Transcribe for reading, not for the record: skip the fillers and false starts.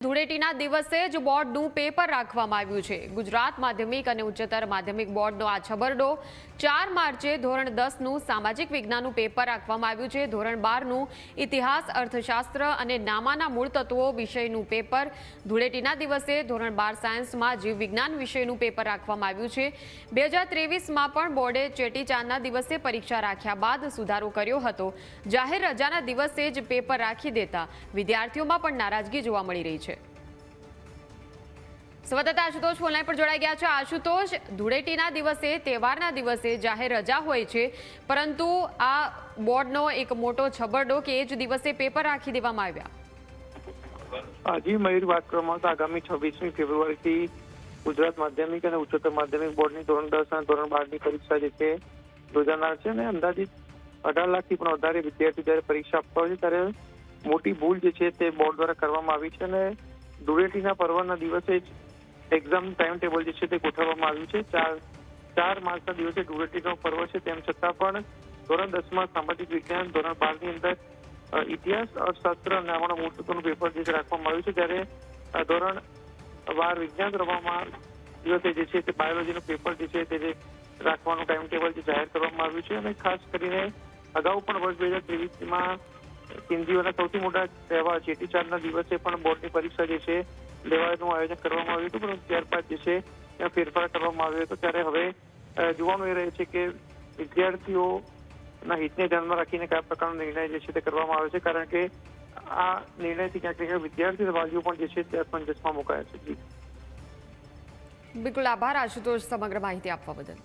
ધૂળેટીના દિવસે જ બોર્ડનું પેપર રાખવામાં આવ્યું છે। ગુજરાત માધ્યમિક અને ઉચ્ચતર માધ્યમિક બોર્ડનો આ છબરડો 4 માર્ચે ધોરણ 10નું સામાજિક વિજ્ઞાનનું પેપર રાખવામાં આવ્યું છે। ધોરણ 12નું ઇતિહાસ, અર્થશાસ્ત્ર અને નામાના મૂળ તત્વો વિષયનું પેપર ધૂળેટીના દિવસે ધોરણ 12 સાયન્સમાં જીવ વિજ્ઞાન વિષયનું પેપર રાખવામાં આવ્યું છે। 2023માં પણ બોર્ડે ચેટીચાંદના દિવસે પરીક્ષા રાખ્યા બાદ સુધારો કર્યો હતો। જાહેર રજાના દિવસે જ પેપર રાખી દેતા વિદ્યાર્થીઓમાં પણ નારાજગી જોવા મળી રહી છે। સંવાદદાતા આશુતોષ ઓનલાઈન પર જોડાઈ ગયા છે। આશુતોષ, ધૂળેટીના દિવસે, તહેવારના દિવસે જાહેર રજા હોય છે, પરંતુ આ બોર્ડનો એક મોટો છબરડો કે એ જ દિવસે પેપર રાખી દેવામાં આવ્યા। જી મયુર, વાત કરવામાં તો આગામી 26મી ફેબ્રુઆરીથી ગુજરાત માધ્યમિક અને ઉચ્ચતર માધ્યમિક બોર્ડની ધોરણ 10 અને ધોરણ 12ની પરીક્ષા જે છે યોજાનાર છે અને અંદાજિત 18 લાખથી પણ વધારે વિદ્યાર્થીઓ જ્યારે પરીક્ષા આપતા હોય છે ત્યારે મોટી ભૂલ જે છે તે બોર્ડ દ્વારા કરવામાં આવી છે અને ધૂળેટીના પર્વના દિવસે જ એક્ઝામ ટાઈમ ટેબલ જે છે તે ગોઠવવામાં આવ્યું છે। 4 માર્ચના દિવસે ધૂળેટીનો પર્વ છે, તેમ છતાં પણ ધોરણ 10માં સામાજિક વિજ્ઞાન, ધોરણ 12ની અંદર ઇતિહાસ, અર્થશાસ્ત્ર અને નામાના મૂળ તત્વોનું પેપર જે રાખવામાં આવ્યું છે, ત્યારે ધોરણ 12 વિજ્ઞાન કરવામાં દિવસે જે છે તે બાયોલોજીનું પેપર જે છે તે રાખવાનું ટાઈમ ટેબલ જે જાહેર કરવામાં આવ્યું છે અને ખાસ કરીને અગાઉ પણ વર્ષ 2023માં સિંધીઓના સૌથી મોટા તહેવાર ચેટીચાંદના દિવસે પણ બોર્ડની પરીક્ષા જે છે લેવાનું આયોજન કરવામાં આવ્યું હતું, પરંતુ ત્યારબાદ જે છે ત્યાં ફેરફાર કરવામાં આવ્યો હતો। ત્યારે હવે જોવાનું એ રહે છે કે વિદ્યાર્થીઓના હિતને ધ્યાનમાં રાખીને કયા પ્રકારનો નિર્ણય જે છે તે કરવામાં આવે છે, કારણ કે આ નિર્ણયથી ક્યાંક ને ક્યાંક વિદ્યાર્થી વાલીઓ પણ જે છે તે અસમંજસમાં મુકાયા છે। બિલકુલ, આભાર આશુતોષ સમગ્ર માહિતી આપવા બદલ।